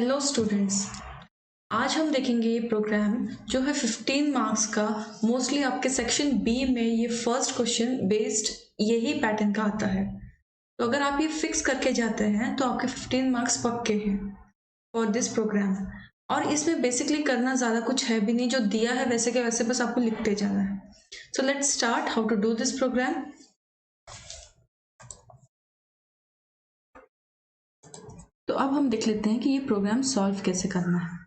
Hello students, आज हम देखेंगे ये प्रोग्राम जो है 15 मार्क्स का। मोस्टली आपके सेक्शन बी में ये फर्स्ट क्वेश्चन बेस्ड यही पैटर्न का आता है। तो अगर आप ये फिक्स करके जाते हैं तो आपके 15 मार्क्स पक्के हैं फॉर दिस प्रोग्राम। और इसमें बेसिकली करना ज़्यादा कुछ है भी नहीं, जो दिया है वैसे के वैसे बस आपको लिखते जाना है। So let's start how to do this program. तो अब हम देख लेते हैं कि ये प्रोग्राम सॉल्व कैसे करना है।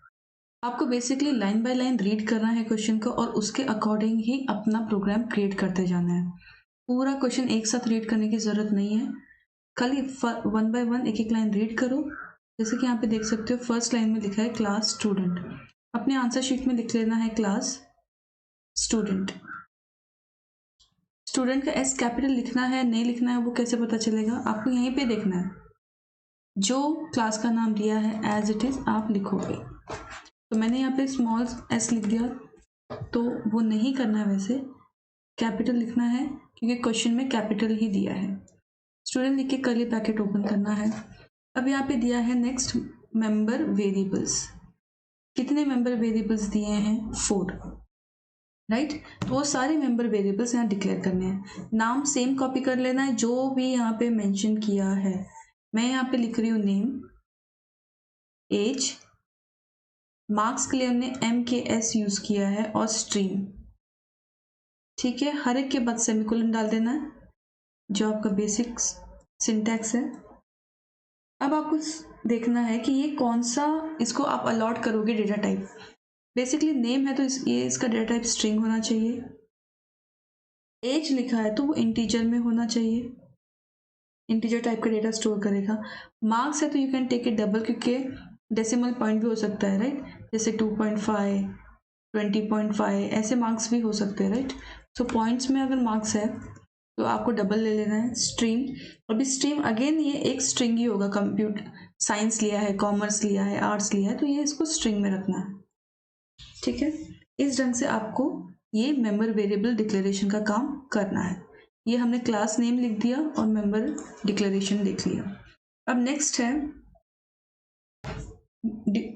आपको basically line by line read करना है क्वेश्चन को और उसके अकॉर्डिंग ही अपना प्रोग्राम क्रिएट करते जाना है। पूरा क्वेश्चन एक साथ रीड करने की ज़रूरत नहीं है, खाली वन बाय वन एक एक लाइन रीड करो। जैसे कि यहाँ पे देख सकते हो फर्स्ट लाइन में लिखा है क्लास स्टूडेंट। अपने आंसर शीट में लिख लेना है क्लास स्टूडेंट। स्टूडेंट का एस कैपिटल लिखना है नहीं लिखना है वो कैसे पता चलेगा, आपको यहीं पे देखना है। जो क्लास का नाम दिया है एज इट इज़ आप लिखोगे। तो मैंने यहाँ पे स्मॉल एस लिख दिया, तो वो नहीं करना है, वैसे कैपिटल लिखना है क्योंकि क्वेश्चन में कैपिटल ही दिया है। स्टूडेंट लिख के कर्ली ब्रैकेट ओपन करना है। अब यहाँ पे दिया है नेक्स्ट मेंबर वेरिएबल्स। कितने मेंबर वेरिएबल्स दिए हैं? 4, राइट। तो वो सारे मेंबर वेरिएबल्स यहाँ डिक्लेयर करने हैं। नाम सेम कॉपी कर लेना है जो भी यहाँ पे मेंशन किया है। मैं यहाँ पे लिख रही हूँ नेम, एज, मार्क्स के लिए हमने MKS यूज किया है और स्ट्रीम, ठीक है। हर एक के बाद सेमीकोलन डाल देना है जो आपका बेसिक सिंटैक्स है। अब आपको देखना है कि ये कौन सा इसको आप अलॉट करोगे डेटा टाइप। बेसिकली नेम है तो ये इसका डेटा टाइप स्ट्रिंग होना चाहिए। एज लिखा है तो वो इंटीजर में होना चाहिए, इंटीजर टाइप का डेटा स्टोर करेगा। मार्क्स है तो you can take it double क्योंकि डेसिमल पॉइंट भी हो सकता है, राइट। जैसे 2.5, 20.5 ऐसे मार्क्स भी हो सकते हैं, राइट। सो पॉइंट्स में अगर मार्क्स है तो आपको डबल ले लेना है। स्ट्रीम, अभी स्ट्रीम अगेन ये एक स्ट्रिंग ही होगा। कंप्यूटर साइंस लिया है, कॉमर्स लिया है, आर्ट्स लिया है, तो ये इसको स्ट्रिंग में रखना है, ठीक है। इस ढंग से आपको ये मेंबर वेरिएबल डिक्लेरेशन का काम करना है। ये हमने क्लास नेम लिख दिया और मेंबर डिक्लेरेशन लिख लिया। अब नेक्स्ट है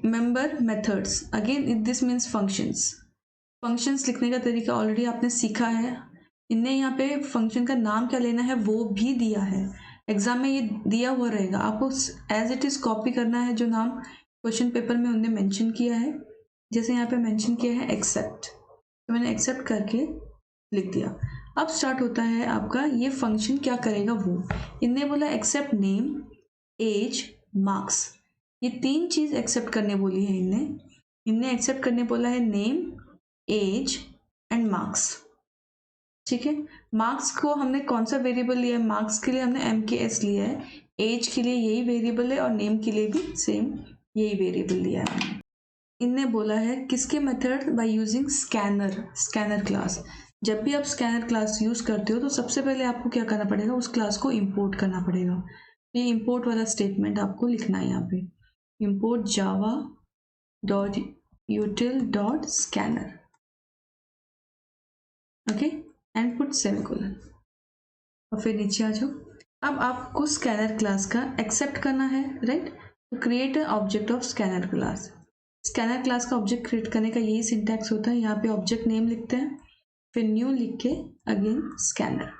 member methods. Again this means functions. Functions लिखने का तरीका ऑलरेडी आपने सीखा है। इनने यहाँ पे फंक्शन का नाम क्या लेना है वो भी दिया है, एग्जाम में ये दिया हुआ रहेगा। आपको एज इट इज कॉपी करना है जो नाम क्वेश्चन पेपर में उन्होंने मेंशन किया है। जैसे यहाँ पे मेंशन किया है एक्सेप्ट, तो मैंने एक्सेप्ट करके लिख दिया। अब स्टार्ट होता है आपका ये फंक्शन क्या करेगा वो। इनने बोला एक्सेप्ट नेम, एज, मार्क्स। ये 3 चीज एक्सेप्ट करने बोली है इनने एक्सेप्ट करने बोला है नेम, एज एंड मार्क्स, ठीक है। मार्क्स को हमने कौन सा वेरिएबल लिया है? मार्क्स के लिए हमने MKS लिया है, एज के लिए यही वेरिएबल है और नेम के लिए भी सेम यही वेरिएबल लिया है। इनने बोला है किसके method? By using scanner class. जब भी आप स्कैनर क्लास यूज करते हो तो सबसे पहले आपको क्या करना पड़ेगा? उस क्लास को इंपोर्ट करना पड़ेगा। ये इंपोर्ट वाला स्टेटमेंट आपको लिखना है यहाँ पे, import java.util.scanner, okay, and put semicolon और फिर नीचे आ जाओ। अब आपको स्कैनर क्लास का एक्सेप्ट करना है, राइट। तो create a object of scanner class. Scanner class का ऑब्जेक्ट क्रिएट करने का यही सिंटैक्स होता है। यहाँ पे ऑब्जेक्ट नेम लिखते हैं, फिर न्यू लिख के अगेन स्कैनर,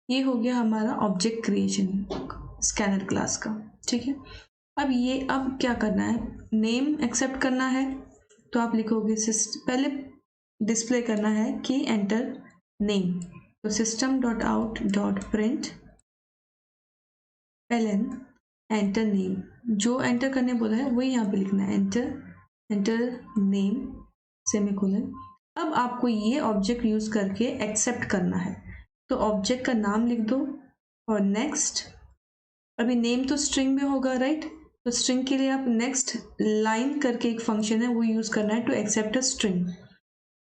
ये हो गया हमारा ऑब्जेक्ट क्रिएशन स्कैनर क्लास का, ठीक है। अब क्या करना है? नेम एक्सेप्ट करना है तो आप लिखोगे पहले डिस्प्ले करना है कि एंटर नेम, तो system.out.print ln एंटर नेम। जो एंटर करने बोला है वही यहाँ पे लिखना है, एंटर नेम सेमीकोलन। अब आपको ये ऑब्जेक्ट यूज करके एक्सेप्ट करना है, तो ऑब्जेक्ट का नाम लिख दो और नेक्स्ट। अभी नेम तो स्ट्रिंग में होगा, राइट। तो स्ट्रिंग के लिए आप नेक्स्ट लाइन करके एक फंक्शन है वो यूज करना है टू एक्सेप्ट अ स्ट्रिंग।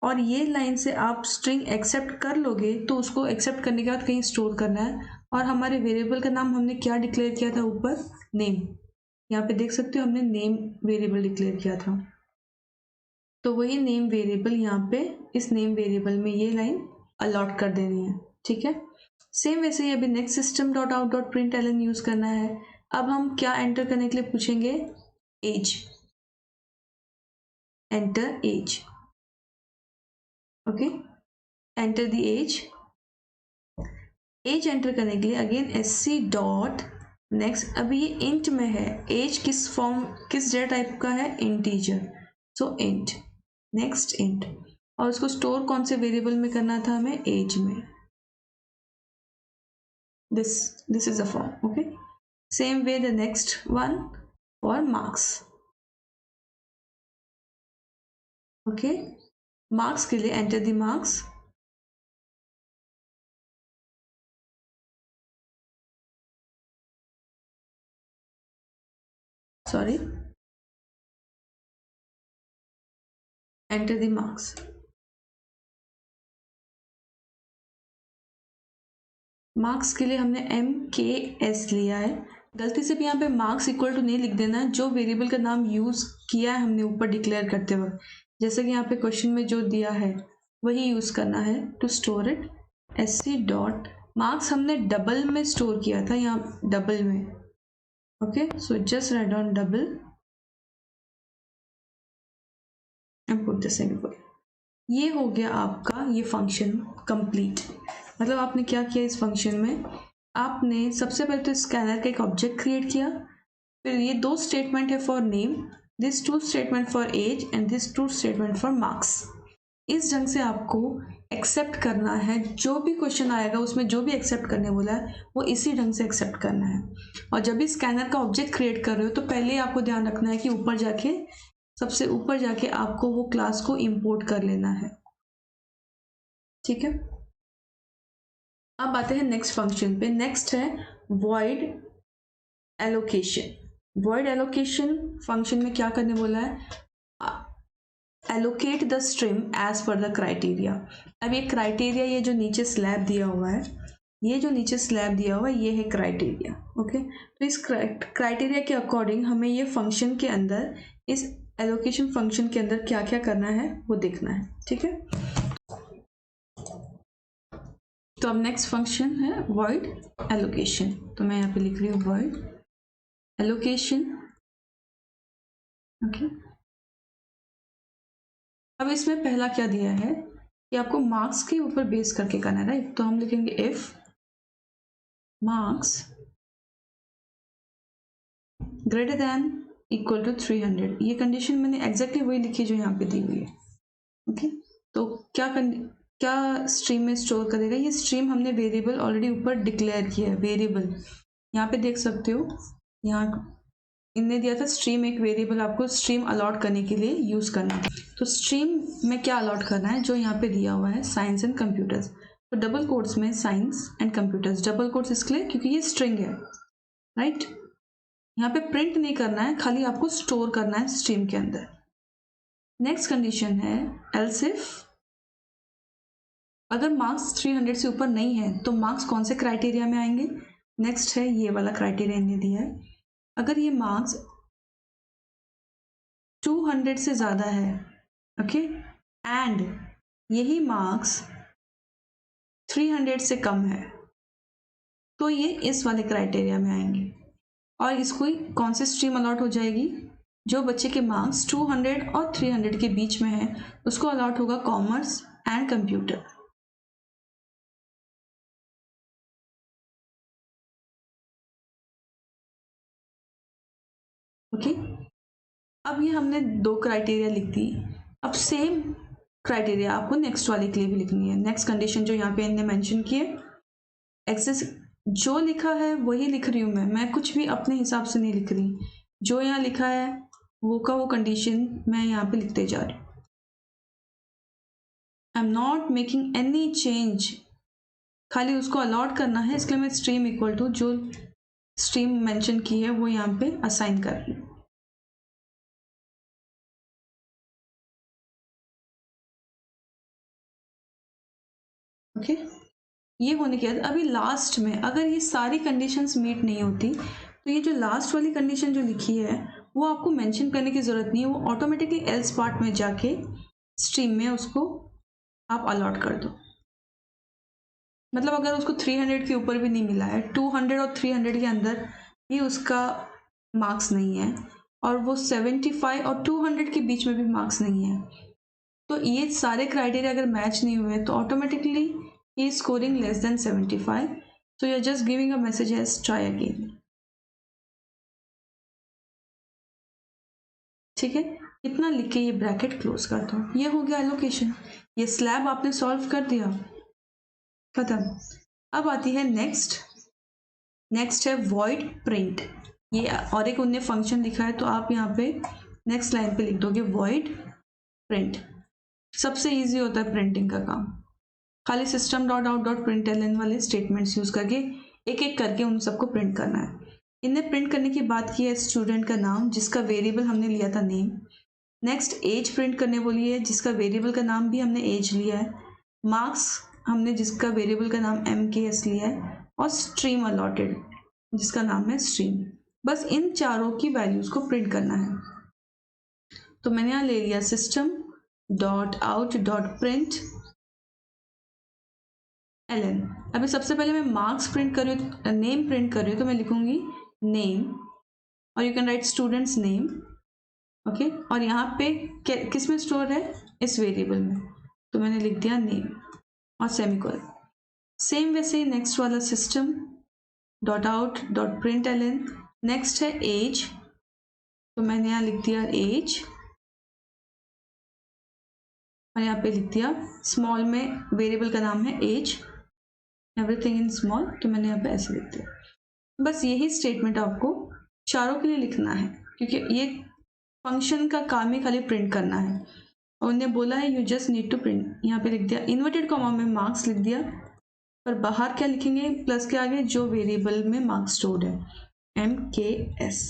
और ये लाइन से आप स्ट्रिंग एक्सेप्ट कर लोगे तो उसको एक्सेप्ट करने के बाद कहीं स्टोर करना है। और हमारे वेरिएबल का नाम हमने क्या डिक्लेयर किया था? ऊपर नेम, यहाँ पे देख सकते हो हमने नेम वेरिएबल डिक्लेयर किया था, तो वही नेम वेरिएबल यहाँ पे इस नेम वेरिएबल में ये लाइन अलॉट कर देनी है, ठीक है। सेम वैसे ही अभी नेक्स्ट system.out.println यूज करना है। अब हम क्या एंटर करने के लिए पूछेंगे? Age, enter age, okay, enter the age. Age enter करने के लिए अगेन SC डॉट नेक्स्ट। अभी ये इंट में है, एज किस फॉर्म, किस डेटा टाइप का है? इंटीजर, सो इंट, नेक्स्ट इंट। और उसको स्टोर कौन से वेरिएबल में करना था हमें? एज में। this is the form, okay. Same way the next one for marks, okay. marks के लिए enter the marks, sorry, enter the marks। Marks के लिए हमने MKS लिया है। गलती से भी यहाँ पे मार्क्स इक्वल टू नहीं लिख देना है, जो वेरिएबल का नाम यूज किया है हमने ऊपर डिक्लेयर करते वक्त, जैसे कि यहाँ पे क्वेश्चन में जो दिया है वही यूज करना है to store it. SC dot marks हमने डबल में स्टोर किया था, यहाँ डबल में, okay. So just write down double and put the semicolon. ये हो गया आपका ये फंक्शन कंप्लीट। मतलब आपने क्या किया इस फंक्शन में? आपने सबसे पहले तो स्कैनर का एक ऑब्जेक्ट क्रिएट किया, फिर ये दो स्टेटमेंट है for name, this two statement for age and this two statement for marks. इस ढंग से आपको एक्सेप्ट करना है, जो भी क्वेश्चन आएगा उसमें जो भी एक्सेप्ट करने बोला है वो इसी ढंग से एक्सेप्ट करना है। और जब भी स्कैनर का ऑब्जेक्ट क्रिएट कर रहे हो तो पहले ही आपको ध्यान रखना है कि ऊपर जाके, सबसे ऊपर जाके आपको वो क्लास को इंपोर्ट कर लेना है, ठीक है। अब आते हैं नेक्स्ट फंक्शन पे। नेक्स्ट है void allocation। void allocation function में क्या करने बोला है? allocate the stream as per the criteria। अब ये क्राइटेरिया, ये जो नीचे स्लैब दिया हुआ है, ये जो नीचे स्लैब दिया हुआ है ये है क्राइटेरिया, ओके। तो इस क्राइटेरिया के अकॉर्डिंग हमें ये फंक्शन के अंदर, इस एलोकेशन फंक्शन के अंदर क्या क्या करना है वो देखना है, ठीक है। तो अब नेक्स्ट फंक्शन है void allocation। तो मैं यहाँ पे लिख रही हूँ void allocation, ओके। अब इसमें पहला क्या दिया है कि आपको मार्क्स के ऊपर बेस करके करना है, राइट। तो हम लिखेंगे if marks greater than equal to 300। ये कंडीशन मैंने एग्जैक्टली वही लिखी जो यहाँ पे दी हुई है, ओके। तो क्या स्ट्रीम में स्टोर करेगा? ये स्ट्रीम हमने वेरिएबल ऑलरेडी ऊपर डिक्लेयर किया है, वेरिएबल यहाँ पे देख सकते हो। यहाँ इनने दिया था स्ट्रीम, एक वेरिएबल आपको स्ट्रीम अलॉट करने के लिए यूज करना है। तो स्ट्रीम में क्या अलॉट करना है? जो यहाँ पे दिया हुआ है साइंस एंड कंप्यूटर्स, तो डबल कोट्स में science and computers, double quotes इसलिए क्योंकि ये स्ट्रिंग है, राइट। यहाँ पे प्रिंट नहीं करना है, खाली आपको स्टोर करना है स्ट्रीम के अंदर। नेक्स्ट कंडीशन है एल्स इफ अगर मार्क्स 300 से ऊपर नहीं है तो मार्क्स कौन से क्राइटेरिया में आएंगे? नेक्स्ट है ये वाला क्राइटेरिया इन्हें दिया है, अगर ये मार्क्स 200 से ज़्यादा है, ओके, एंड यही मार्क्स 300 से कम है तो ये इस वाले क्राइटेरिया में आएंगे। और इसको कौन सी स्ट्रीम अलॉट हो जाएगी? जो बच्चे के मार्क्स 200 और 300 के बीच में है उसको अलॉट होगा कॉमर्स एंड कंप्यूटर, ओके। अब ये हमने दो क्राइटेरिया लिख दी। अब सेम क्राइटेरिया आपको नेक्स्ट वाले के लिए भी लिखनी है। नेक्स्ट कंडीशन जो यहाँ पे इन्हें मेंशन की है, एक्सेस जो लिखा है वही लिख रही हूँ मैं कुछ भी अपने हिसाब से नहीं लिख रही, जो यहाँ लिखा है वो का वो कंडीशन मैं यहाँ पे लिखते जा रही हूँ। I am not making any change, खाली उसको अलॉट करना है, इसलिए मैं स्ट्रीम इक्वल टू जो स्ट्रीम मेंशन की है वो यहाँ पे असाइन कर रही हूँ, ओके। ये होने के बाद अभी लास्ट में अगर ये सारी कंडीशंस मीट नहीं होती तो ये जो लास्ट वाली कंडीशन जो लिखी है वो आपको मेंशन करने की ज़रूरत नहीं है, वो ऑटोमेटिकली एल्स पार्ट में जाके स्ट्रीम में उसको आप अलॉट कर दो। मतलब अगर उसको 300 के ऊपर भी नहीं मिला है, 200 और 300 के अंदर ये उसका मार्क्स नहीं है, और वो 75 और 200 के बीच में भी मार्क्स नहीं है। तो ये सारे क्राइटेरिया अगर मैच नहीं हुए तो automatically he is scoring less than 75, so you're just giving a message as try again। ठीक है, इतना लिख के ये ब्रैकेट क्लोज कर दो। ये हो गया एलोकेशन, ये स्लैब आपने सॉल्व कर दिया, खत्म। अब आती है नेक्स्ट है वॉइड प्रिंट। ये और एक उनने फंक्शन लिखा है, तो आप यहाँ पे नेक्स्ट लाइन पे लिख दोगे वॉइड प्रिंट। सबसे इजी होता है प्रिंटिंग का काम, खाली system dot out dot print l n वाले स्टेटमेंट्स यूज करके एक एक करके उन सबको प्रिंट करना है। इन्हें प्रिंट करने की बात की है स्टूडेंट का नाम जिसका वेरिएबल हमने लिया था नेम। नेक्स्ट एज प्रिंट करने बोली है जिसका वेरिएबल का नाम भी हमने एज लिया है। मार्क्स हमने जिसका वेरिएबल का नाम MKS लिया है, और स्ट्रीम अलॉटेड जिसका नाम है स्ट्रीम। बस इन चारों की वैल्यूज को प्रिंट करना है। तो मैंने यहाँ ले लिया system dot out dot print ln। अभी सबसे पहले मैं मार्क्स प्रिंट कर रही हूँ, नेम प्रिंट कर रही हूँ, तो मैं लिखूंगी नेम, और you can write students name, okay. और यहाँ पे किस में स्टोर है, इस वेरिएबल में, तो मैंने लिख दिया नेम और सेमीकोलन। सेम वैसे ही नेक्स्ट वाला system dot out dot print ln। Next है एज, तो मैंने यहाँ लिख दिया एज, और यहाँ पे लिख दिया स्मॉल में वेरिएबल का नाम है एज, एवरीथिंग इन स्मॉल, तो मैंने यहाँ पे ऐसे लिख दिया। बस यही स्टेटमेंट आपको चारों के लिए लिखना है, क्योंकि ये फंक्शन का काम ही खाली प्रिंट करना है, और उन्हें बोला है you just need to print. यहाँ पे लिख दिया इन्वर्टेड कॉमा में मार्क्स लिख दिया, पर बाहर क्या लिखेंगे प्लस के आगे, जो वेरिएबल में मार्क्स स्टोर्ड है MKS।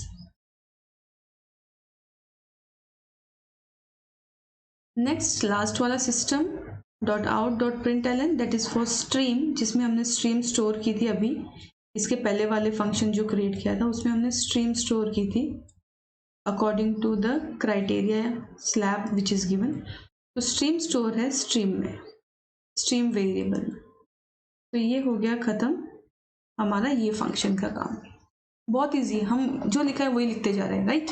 नेक्स्ट लास्ट वाला system dot out dot print ln, that is for stream, जिसमें हमने स्ट्रीम स्टोर की थी। अभी इसके पहले वाले फंक्शन जो क्रिएट किया था उसमें हमने स्ट्रीम स्टोर की थी according to the criteria slab which is given. तो स्ट्रीम स्टोर है स्ट्रीम में, स्ट्रीम वेरिएबल में। तो ये हो गया खत्म हमारा ये फंक्शन का काम। बहुत इजी, हम जो लिखा है वही लिखते जा रहे हैं, राइट।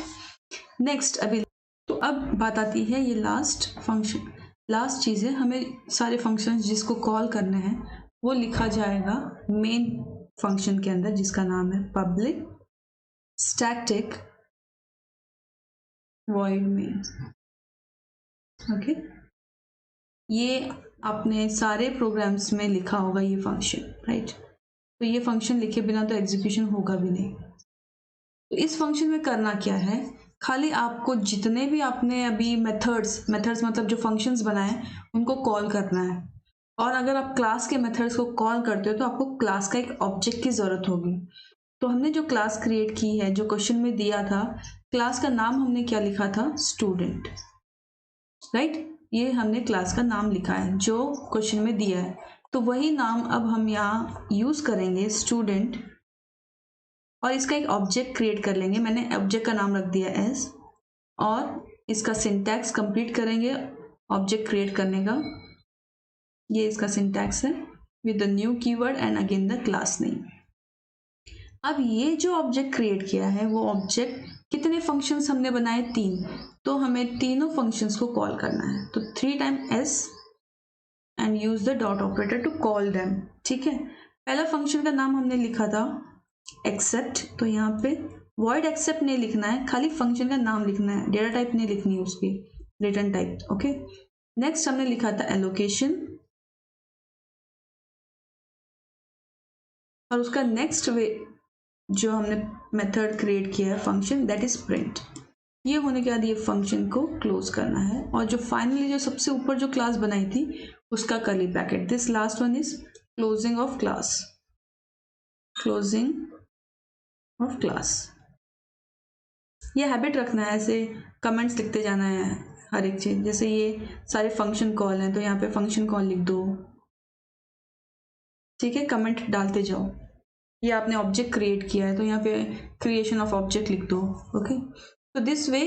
नेक्स्ट अभी, तो अब बात आती है ये लास्ट फंक्शन, लास्ट चीज़ है, हमें सारे फंक्शंस जिसको कॉल करने हैं वो लिखा जाएगा मेन फंक्शन के अंदर, जिसका नाम है public static void main. Okay, ये आपने सारे प्रोग्राम्स में लिखा होगा ये फंक्शन, राइट। तो ये फंक्शन लिखे बिना तो एग्जीक्यूशन होगा भी नहीं। तो इस फंक्शन में करना क्या है, खाली आपको जितने भी आपने अभी मेथड्स मतलब जो फंक्शंस बनाए उनको कॉल करना है। और अगर आप क्लास के मेथड्स को कॉल करते हो तो आपको क्लास का एक ऑब्जेक्ट की ज़रूरत होगी। तो हमने जो क्लास क्रिएट की है, जो क्वेश्चन में दिया था, क्लास का नाम हमने क्या लिखा था, स्टूडेंट, राइट। ये हमने क्लास का नाम लिखा है जो क्वेश्चन में दिया है, तो वही नाम अब हम यहाँ यूज़ करेंगे स्टूडेंट, और इसका एक ऑब्जेक्ट क्रिएट कर लेंगे। मैंने ऑब्जेक्ट का नाम रख दिया एस, और इसका सिंटैक्स कंप्लीट करेंगे ऑब्जेक्ट क्रिएट करने का। ये इसका सिंटैक्स है with the new keyword and again the class name. अब ये जो ऑब्जेक्ट क्रिएट किया है वो ऑब्जेक्ट, कितने फंक्शंस हमने बनाए, 3, तो हमें तीनों फंक्शंस को कॉल करना है। तो 3 times and use the dot operator to call them, ठीक है। पहला फंक्शन का नाम हमने लिखा था एक्सेप्ट, तो यहाँ पे वॉइड एक्सेप्ट नहीं लिखना है, खाली फंक्शन का नाम लिखना है, डेटा टाइप नहीं लिखनी है उसकी, रिटर्न टाइप, ओके। नेक्स्ट हमने लिखा था एलोकेशन, और उसका नेक्स्ट वे जो हमने मेथड क्रिएट किया है फंक्शन, दैट इज प्रिंट। ये होने के बाद ये फंक्शन को क्लोज करना है, और जो फाइनली जो सबसे ऊपर जो क्लास बनाई थी उसका curly bracket, this last one is closing of class, closing of class. ये हैबिट रखना है, ऐसे कमेंट्स लिखते जाना है हर एक चीज। जैसे ये सारे फंक्शन कॉल हैं तो यहाँ पे फंक्शन कॉल लिख दो, ठीक है, कमेंट डालते जाओ। ये आपने ऑब्जेक्ट क्रिएट किया है तो यहाँ पे क्रिएशन ऑफ ऑब्जेक्ट लिख दो, ओके। तो this way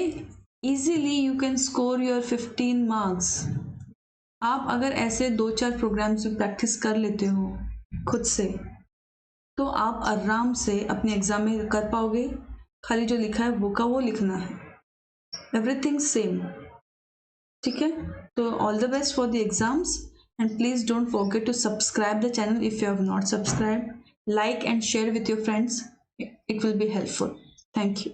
easily you can score your 15 marks. आप अगर ऐसे 2-4 प्रोग्राम्स में प्रैक्टिस कर लेते हो खुद से, तो आप आराम से अपने एग्जाम में कर पाओगे। खाली जो लिखा है वो का वो लिखना है, एवरीथिंग सेम। ठीक है, तो all the best for the exams and please don't forget to subscribe the channel if you have not subscribe, like and share with your friends, it will be helpful. Thank you.